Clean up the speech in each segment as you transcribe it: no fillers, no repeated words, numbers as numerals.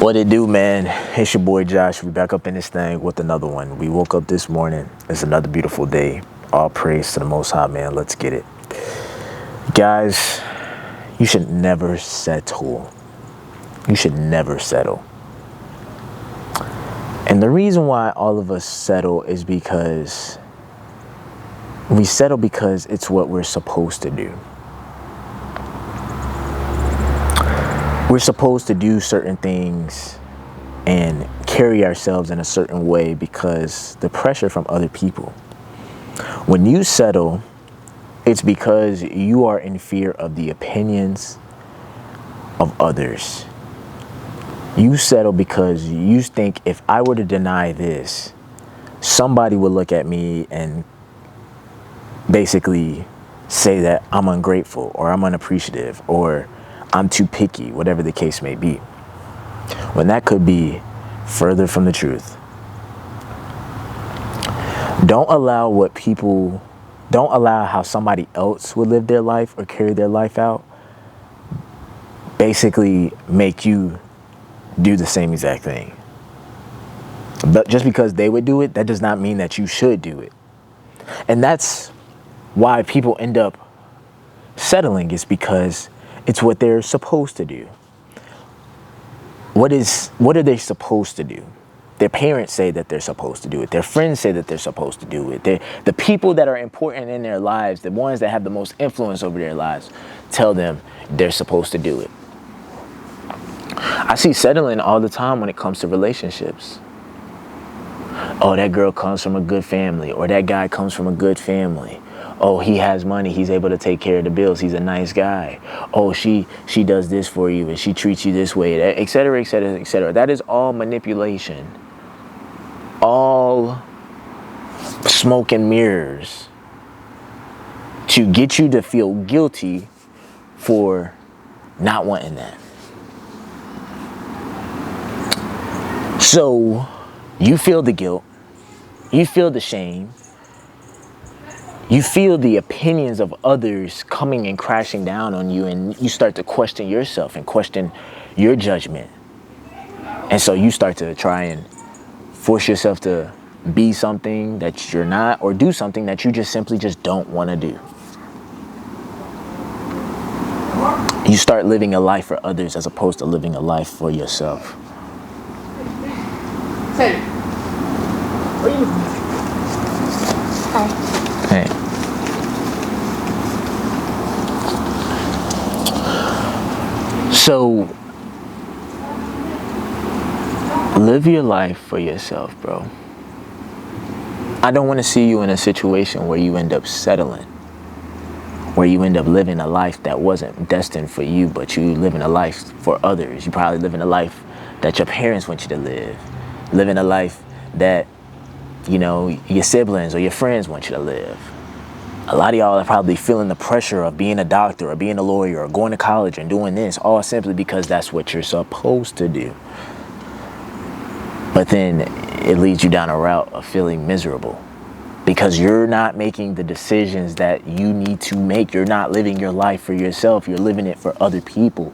What it do, man? It's your boy Josh. We back up in this thing with another one. We woke up this morning. It's another beautiful day. All praise to the Most High, man. Let's get it. Guys, you should never settle. You should never settle. And the reason why all of us settle is because we settle because it's what we're supposed to do. We're supposed to do certain things and carry ourselves in a certain way because the pressure from other people. When you settle, it's because you are in fear of the opinions of others. You settle because you think if I were to deny this, somebody would look at me and basically say that I'm ungrateful or I'm unappreciative or I'm too picky, whatever the case may be. When that could be further from the truth. Don't allow how somebody else would live their life or carry their life out basically make you do the same exact thing. But just because they would do it, that does not mean that you should do it. And that's why people end up settling, is because it's what they're supposed to do. What are they supposed to do? Their parents say that they're supposed to do it. Their friends say that they're supposed to do it. The people that are important in their lives, the ones that have the most influence over their lives, tell them they're supposed to do it. I see settling all the time when it comes to relationships. Oh, that girl comes from a good family, or that guy comes from a good family. Oh, he has money, he's able to take care of the bills, he's a nice guy. Oh, she does this for you and she treats you this way, et cetera, et cetera, et cetera. That is all manipulation. All smoke and mirrors to get you to feel guilty for not wanting that. So you feel the guilt, you feel the shame, you feel the opinions of others coming and crashing down on you, and you start to question yourself and question your judgment. And so you start to try and force yourself to be something that you're not, or do something that you just simply don't want to do. You start living a life for others as opposed to living a life for yourself. Hey. Hey. So, live your life for yourself, bro. I don't want to see you in a situation where you end up settling, where you end up living a life that wasn't destined for you, but you living a life for others. You probably living a life that your parents want you to live, living a life that, you know, your siblings or your friends want you to live. A lot of y'all are probably feeling the pressure of being a doctor or being a lawyer or going to college and doing this, all simply because that's what you're supposed to do. But then it leads you down a route of feeling miserable because you're not making the decisions that you need to make. You're not living your life for yourself. You're living it for other people.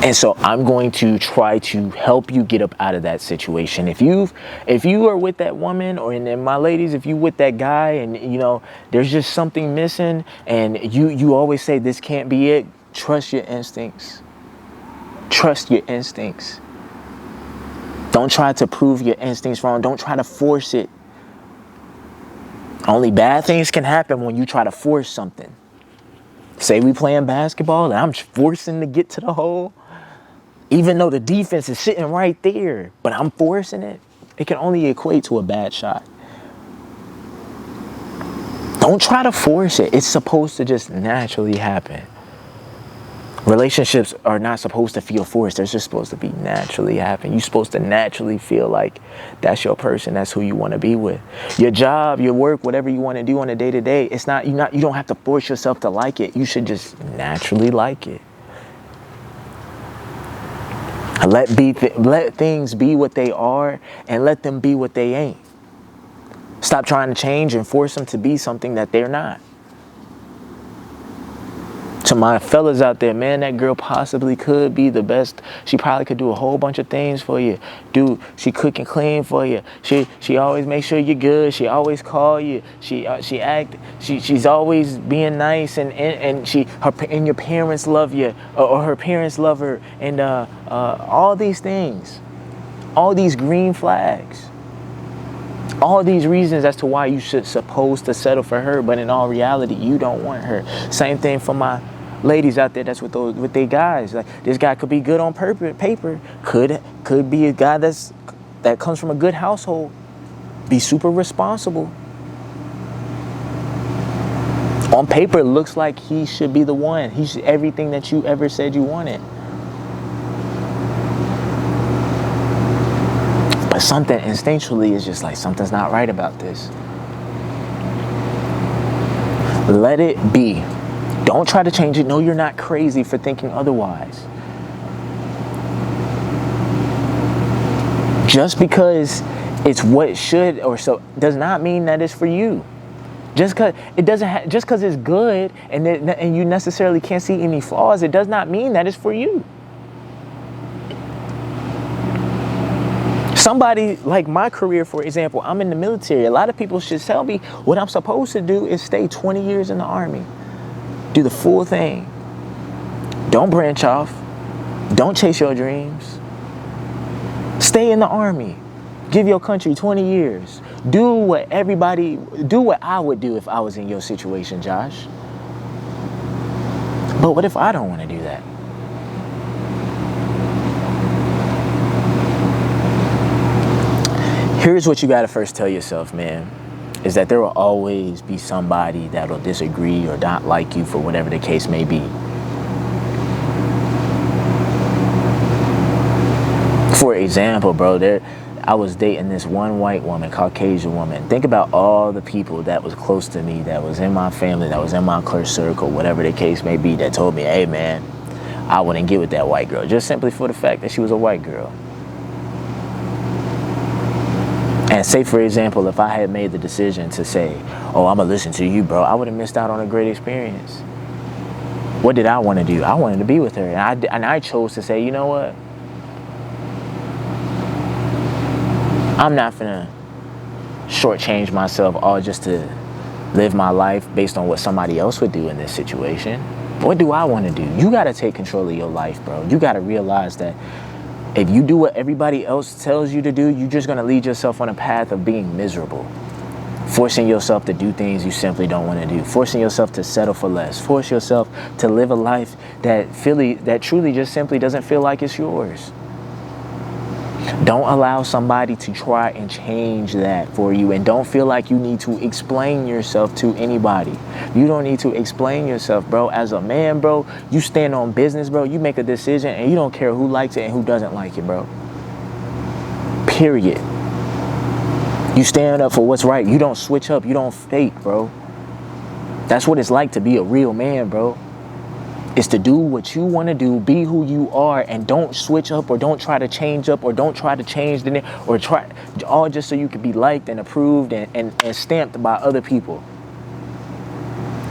And so I'm going to try to help you get up out of that situation. If you are with that woman, or and my ladies, if you with that guy and you know there's just something missing and you always say this can't be it, trust your instincts. Trust your instincts. Don't try to prove your instincts wrong. Don't try to force it. Only bad things can happen when you try to force something. Say we playing basketball and I'm forcing to get to the hole. Even though the defense is sitting right there, but I'm forcing it, it can only equate to a bad shot. Don't try to force it. It's supposed to just naturally happen. Relationships are not supposed to feel forced. They're just supposed to be naturally happen. You're supposed to naturally feel like that's your person. That's who you want to be with. Your job, your work, whatever you want to do on a day-to-day, you don't have to force yourself to like it. You should just naturally like it. Let things be what they are and let them be what they ain't. Stop trying to change and force them to be something that they're not. To my fellas out there, man, that girl possibly could be the best. She probably could do a whole bunch of things for you. She cook and clean for you. She always make sure you're good. She always call you. She's always being nice, and your parents love you, or her parents love her, and all these things, all these green flags. All these reasons as to why you should supposed to settle for her, but in all reality, you don't want her. Same thing for my ladies out there that's with their guys. Like, this guy could be good on paper, could be a guy that comes from a good household, be super responsible. On paper, it looks like he should be the one. He's everything that you ever said you wanted. But something instinctually is just like, something's not right about this. Let it be. Don't try to change it. No, you're not crazy for thinking otherwise. Just because it's what should or so does not mean that it's for you. Just because it's good and you necessarily can't see any flaws, it does not mean that it's for you. Somebody like my career, for example, I'm in the military. A lot of people should tell me what I'm supposed to do is stay 20 years in the Army. Do the full thing. Don't branch off. Don't chase your dreams. Stay in the Army. Give your country 20 years. Do what I would do if I was in your situation, Josh. But what if I don't want to do that? Here's what you got to first tell yourself, man, is that there will always be somebody that will disagree or not like you for whatever the case may be. For example, bro, I was dating this one white woman, Caucasian woman. Think about all the people that was close to me, that was in my family, that was in my close circle, whatever the case may be, that told me, hey, man, I wouldn't get with that white girl, just simply for the fact that she was a white girl. And say, for example, if I had made the decision to say, oh, I'm going to listen to you, bro, I would have missed out on a great experience. What did I want to do? I wanted to be with her. And I chose to say, you know what? I'm not finna shortchange myself all just to live my life based on what somebody else would do in this situation. What do I want to do? You got to take control of your life, bro. You got to realize that if you do what everybody else tells you to do, you're just going to lead yourself on a path of being miserable. Forcing yourself to do things you simply don't want to do. Forcing yourself to settle for less. Force yourself to live a life that truly just simply doesn't feel like it's yours. Don't allow somebody to try and change that for you. And don't feel like you need to explain yourself to anybody. You don't need to explain yourself, bro. As a man, bro, you stand on business, bro. You make a decision and you don't care who likes it and who doesn't like it, bro. Period. You stand up for what's right. You don't switch up. You don't fake, bro. That's what it's like to be a real man, bro. Is to do what you want to do, be who you are, and don't switch up or don't try to change up or don't try to change the name or try all just so you can be liked and approved and stamped by other people.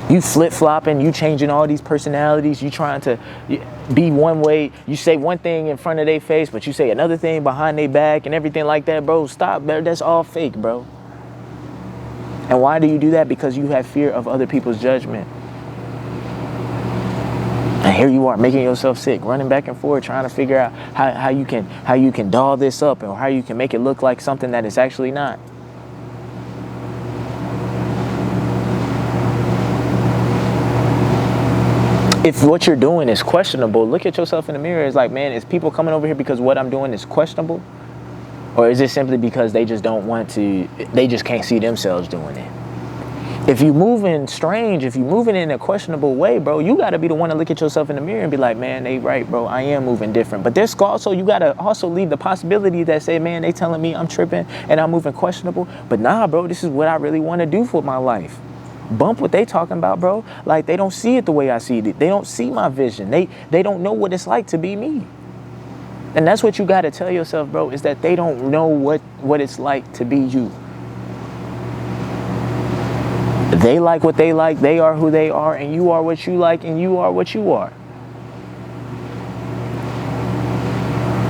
You flip-flopping, you changing all these personalities, you trying to be one way, you say one thing in front of their face, but you say another thing behind their back and everything like that, bro. Stop, bro. That's all fake, bro. And why do you do that? Because you have fear of other people's judgment. And here you are making yourself sick, running back and forth, trying to figure out how you can doll this up or how you can make it look like something that it's actually not. If what you're doing is questionable, look at yourself in the mirror. It's like, man, is people coming over here because what I'm doing is questionable? Or is it simply because they just don't want to, they just can't see themselves doing it? If you're moving strange, if you're moving in a questionable way, bro, you got to be the one to look at yourself in the mirror and be like, man, they right, bro. I am moving different. But there's also, you got to also leave the possibility that say, man, they telling me I'm tripping and I'm moving questionable. But nah, bro, this is what I really want to do for my life. Bump what they talking about, bro. Like, they don't see it the way I see it. They don't see my vision. They don't know what it's like to be me. And that's what you got to tell yourself, bro, is that they don't know what it's like to be you. They like what they like, they are who they are, and you are what you like, and you are what you are.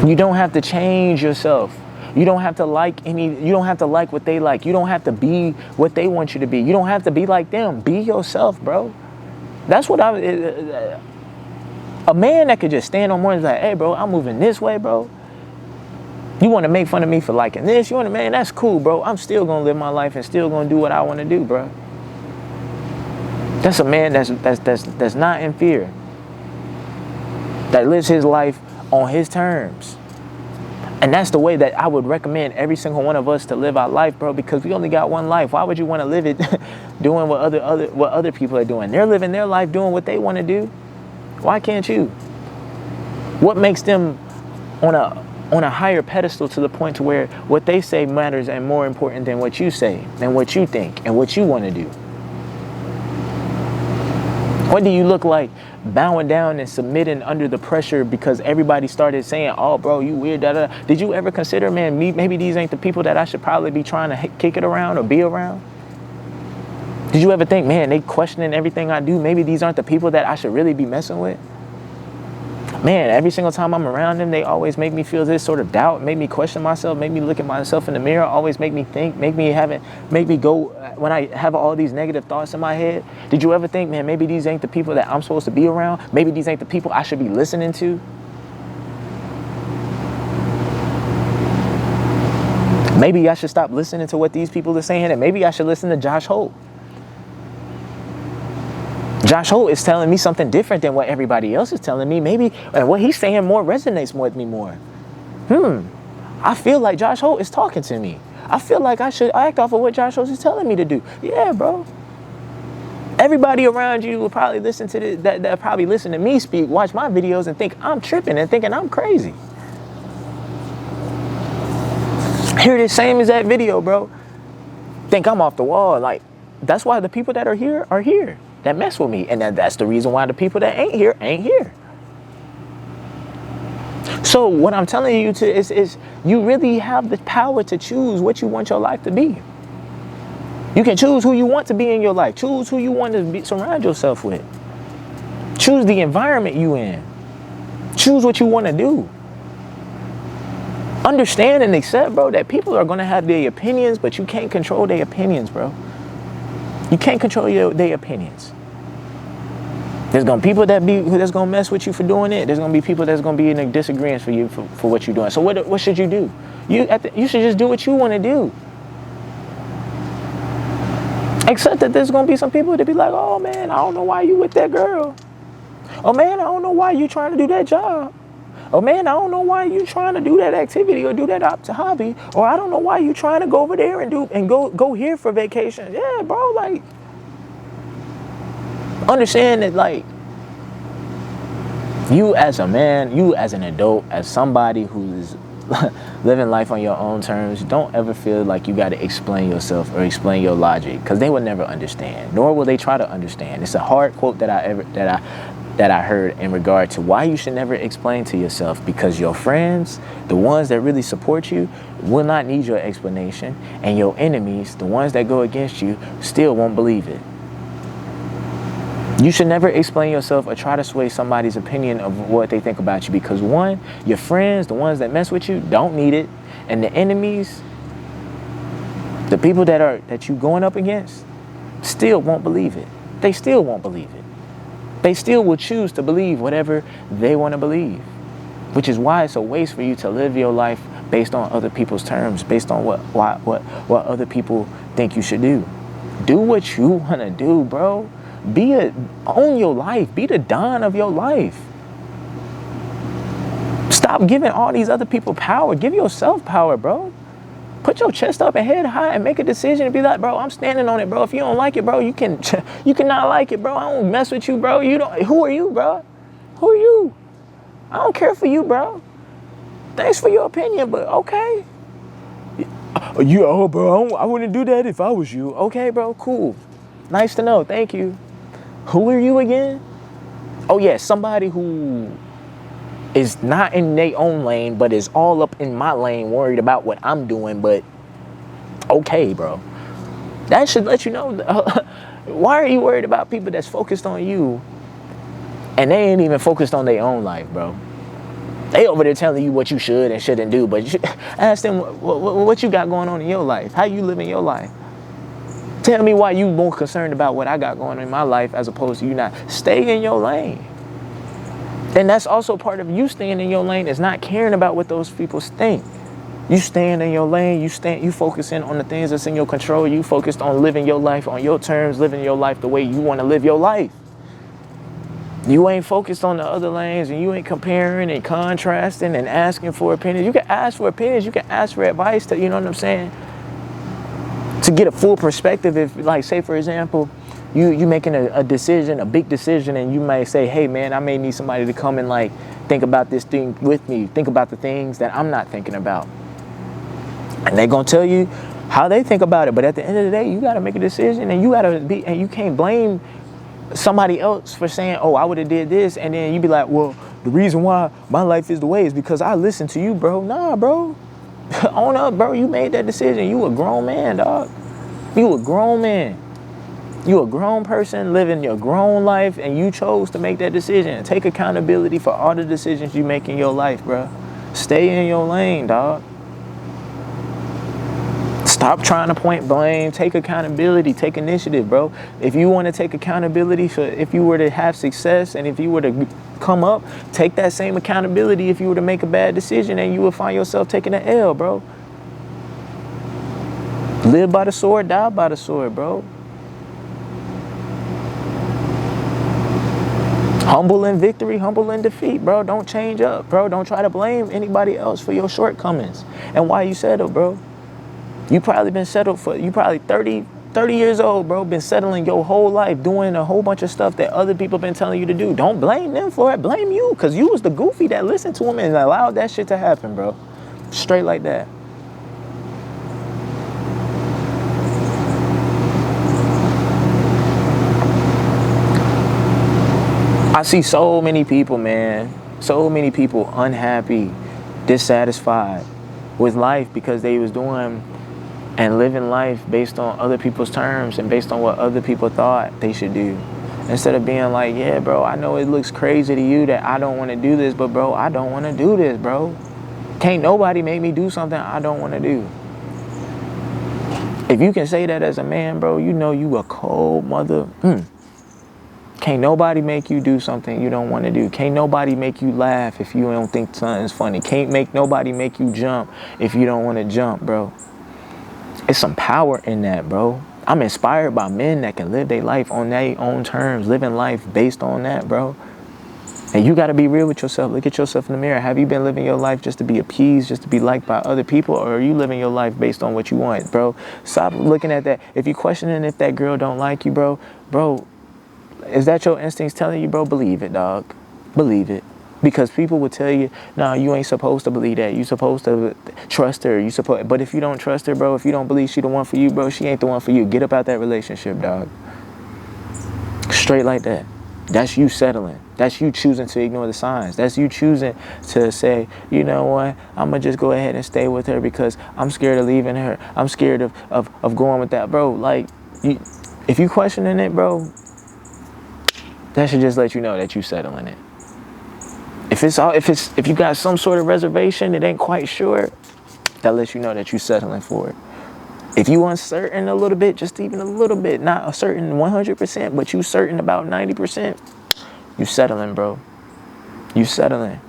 You don't have to change yourself. You don't have to you don't have to like what they like. You don't have to be what they want you to be. You don't have to be like them. Be yourself, bro. That's what a man that could just stand on mornings like, hey, bro, I'm moving this way, bro. You want to make fun of me for liking this? Man, that's cool, bro. I'm still going to live my life and still going to do what I want to do, bro. That's a man that's not in fear. That lives his life on his terms. And that's the way that I would recommend every single one of us to live our life, bro, because we only got one life. Why would you want to live it doing what other people are doing? They're living their life doing what they want to do. Why can't you? What makes them on a higher pedestal to the point to where what they say matters and more important than what you say and what you think and what you want to do? What do you look like bowing down and submitting under the pressure because everybody started saying, oh, bro, you weird, da, da, da. Did you ever consider, man, maybe these ain't the people that I should probably be trying to kick it around or be around? Did you ever think, man, they questioning everything I do? Maybe these aren't the people that I should really be messing with? Man, every single time I'm around them, they always make me feel this sort of doubt, make me question myself, make me look at myself in the mirror, always make me think, make me go, when I have all these negative thoughts in my head. Did you ever think, man, maybe these ain't the people that I'm supposed to be around? Maybe these ain't the people I should be listening to? Maybe I should stop listening to what these people are saying, and maybe I should listen to Josh Holt. Josh Holt is telling me something different than what everybody else is telling me. Maybe, and what he's saying more resonates with me more. I feel like Josh Holt is talking to me. I feel like I should act off of what Josh Holt is telling me to do. Yeah, bro. Everybody around you will probably listen to this, that probably listen to me speak, watch my videos and think I'm tripping and thinking I'm crazy. Hear this same exact video, bro. Think I'm off the wall. Like, that's why the people that are here that mess with me. And that's the reason why the people that ain't here. So what I'm telling you is you really have the power to choose what you want your life to be. You can choose who you want to be in your life. Choose who you want to surround yourself with. Choose the environment you in. Choose what you want to do. Understand and accept, bro, that people are going to have their opinions, but you can't control their opinions, bro. You can't control their opinions. There's going to be people that's going to mess with you for doing it. There's going to be people that's going to be in a disagreement for you for what you're doing. So what should you do? You should just do what you want to do. Except that there's going to be some people that be like, oh, man, I don't know why you with that girl. Oh, man, I don't know why you trying to do that job. Oh, man, I don't know why you trying to do that activity or do that hobby. Or I don't know why you trying to go over there and go here for vacation. Yeah, bro, like, understand that, like, you as a man, you as an adult, as somebody who's living life on your own terms, don't ever feel like you got to explain yourself or explain your logic, because they will never understand, nor will they try to understand. It's a hard quote that I heard in regard to why you should never explain to yourself, because your friends, the ones that really support you, will not need your explanation, and your enemies, the ones that go against you, still won't believe it. You should never explain yourself or try to sway somebody's opinion of what they think about you, because one, your friends, the ones that mess with you, don't need it, and the enemies, the people that you going up against, still won't believe it. They still won't believe it. They still will choose to believe whatever they want to believe, which is why it's a waste for you to live your life based on other people's terms, based on what other people think you should do. Do what you want to do, bro. Own your life. Be the Don of your life. Stop giving all these other people power. Give yourself power, bro. Put your chest up and head high and make a decision and be like, bro, I'm standing on it, bro. If you don't like it, bro, you cannot like it, bro. I don't mess with you, bro. Who are you, bro? Who are you? I don't care for you, bro. Thanks for your opinion, but okay. Bro, I wouldn't do that if I was you. Okay, bro, cool. Nice to know. Thank you. Who are you again? Oh, yeah, somebody who is not in their own lane, but is all up in my lane, worried about what I'm doing, but okay, bro. That should let you know. Why are you worried about people that's focused on you and they ain't even focused on their own life, bro? They over there telling you what you should and shouldn't do, but you should ask them what you got going on in your life. How you living your life? Tell me why you more concerned about what I got going on in my life as opposed to you not. Stay in your lane. And that's also part of you staying in your lane is not caring about what those people think. You staying in your lane, you focusing on the things that's in your control. You focused on living your life on your terms, living your life the way you want to live your life. You ain't focused on the other lanes and you ain't comparing and contrasting and asking for opinions. You can ask for opinions, you can ask for advice to, you know what I'm saying? To get a full perspective, if like say for example, you making a decision, a big decision, and you may say, hey man, I may need somebody to come and like think about this thing with me, think about the things that I'm not thinking about. And they're gonna tell you how they think about it. But at the end of the day, you gotta make a decision and you can't blame somebody else for saying, oh, I would have did this, and then you be like, well, the reason why my life is the way is because I listened to you, bro. Nah, bro. Own up, bro. You made that decision. You a grown man, dog. You a grown man. You a grown person living your grown life, and you chose to make that decision. Take accountability for all the decisions you make in your life, bro. Stay in your lane, dog. Stop trying to point blame. Take accountability. Take initiative, bro. If you want to take accountability for if you were to have success and if you were to come up, take that same accountability if you were to make a bad decision and you would find yourself taking an L, bro. Live by the sword, die by the sword, bro. Humble in victory, humble in defeat, bro. Don't change up, bro. Don't try to blame anybody else for your shortcomings and why you settled, bro. You probably been settled for, you probably 30 years old, bro, been settling your whole life, doing a whole bunch of stuff that other people been telling you to do. Don't blame them for it. Blame you, because you was the goofy that listened to them and allowed that shit to happen, bro. Straight like that. I see so many people, man, so many people unhappy, dissatisfied with life because they was doing and living life based on other people's terms and based on what other people thought they should do. Instead of being like, yeah, bro, I know it looks crazy to you that I don't want to do this, but bro, I don't want to do this, bro. Can't nobody make me do something I don't want to do. If you can say that as a man, bro, you know you a cold mother. Can't nobody make you do something you don't want to do. Can't nobody make you laugh if you don't think something's funny. Can't make nobody make you jump if you don't want to jump, bro. It's some power in that, bro. I'm inspired by men that can live their life on their own terms, living life based on that, bro. And you got to be real with yourself. Look at yourself in the mirror. Have you been living your life just to be appeased, just to be liked by other people? Or are you living your life based on what you want, bro? Stop looking at that. If you're questioning if that girl don't like you, bro, is that your instincts telling you, bro? Believe it, dog. Believe it. Because people will tell you, no, you ain't supposed to believe that. You supposed to trust her. But if you don't trust her, bro, if you don't believe she the one for you, bro, she ain't the one for you. Get up out that relationship, dog. Straight like that. That's you settling. That's you choosing to ignore the signs. That's you choosing to say, you know what, I'm going to just go ahead and stay with her because I'm scared of leaving her. I'm scared of going with that, bro. Like, if you questioning it, bro, that should just let you know that you settling it. If you got some sort of reservation, it ain't quite sure, that lets you know that you settling for it. If you uncertain a little bit, just even a little bit, not a certain 100%, but you certain about 90%, you settling, bro. You settling.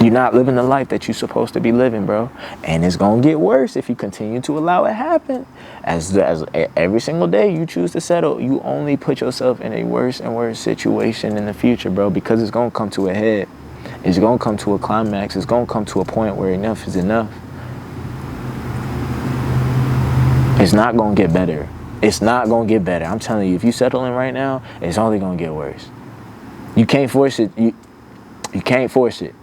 You're not living the life that you're supposed to be living, bro. And it's going to get worse if you continue to allow it happen. As every single day you choose to settle, you only put yourself in a worse and worse situation in the future, bro, because it's going to come to a head. It's going to come to a climax. It's going to come to a point where enough is enough. It's not going to get better. It's not going to get better. I'm telling you, if you're settling right now, it's only going to get worse. You can't force it. You can't force it.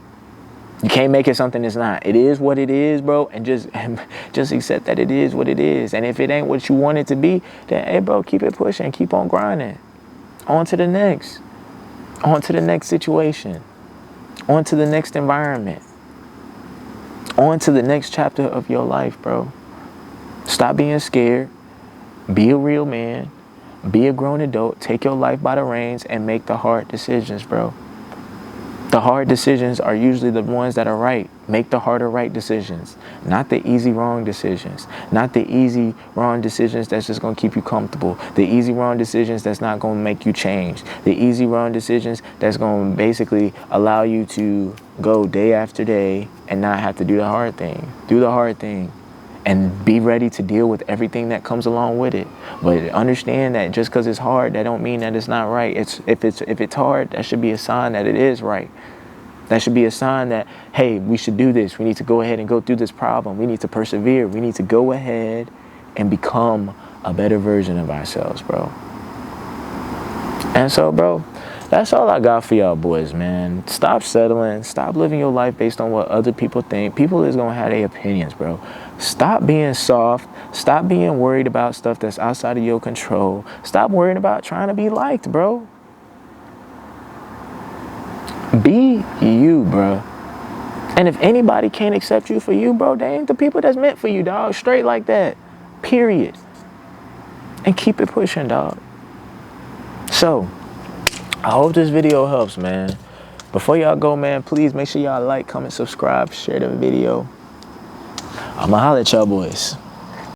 You can't make it something it's not. It is what it is, bro, and just accept that it is what it is. And if it ain't what you want it to be, then, hey, bro, keep it pushing. Keep on grinding. On to the next. On to the next situation. On to the next environment. On to the next chapter of your life, bro. Stop being scared. Be a real man. Be a grown adult. Take your life by the reins and make the hard decisions, bro. The hard decisions are usually the ones that are right. Make the harder right decisions, not the easy wrong decisions, not the easy wrong decisions that's just going to keep you comfortable, the easy wrong decisions that's not going to make you change, the easy wrong decisions that's going to basically allow you to go day after day and not have to do the hard thing. Do the hard thing and be ready to deal with everything that comes along with it. But understand that just because it's hard, that don't mean that it's not right. If it's hard, that should be a sign that it is right. That should be a sign that, hey, we should do this. We need to go ahead and go through this problem. We need to persevere. We need to go ahead and become a better version of ourselves, bro. And so, bro, that's all I got for y'all boys, man. Stop settling. Stop living your life based on what other people think. People is going to have their opinions, bro. Stop being soft. Stop being worried about stuff that's outside of your control. Stop worrying about trying to be liked, bro. Be you, bro. And if anybody can't accept you for you, bro, they ain't the people that's meant for you, dog. Straight like that. Period. And keep it pushing, dog. So, I hope this video helps, man. Before y'all go, man, please make sure y'all like, comment, subscribe, share the video. I'ma holla at y'all boys.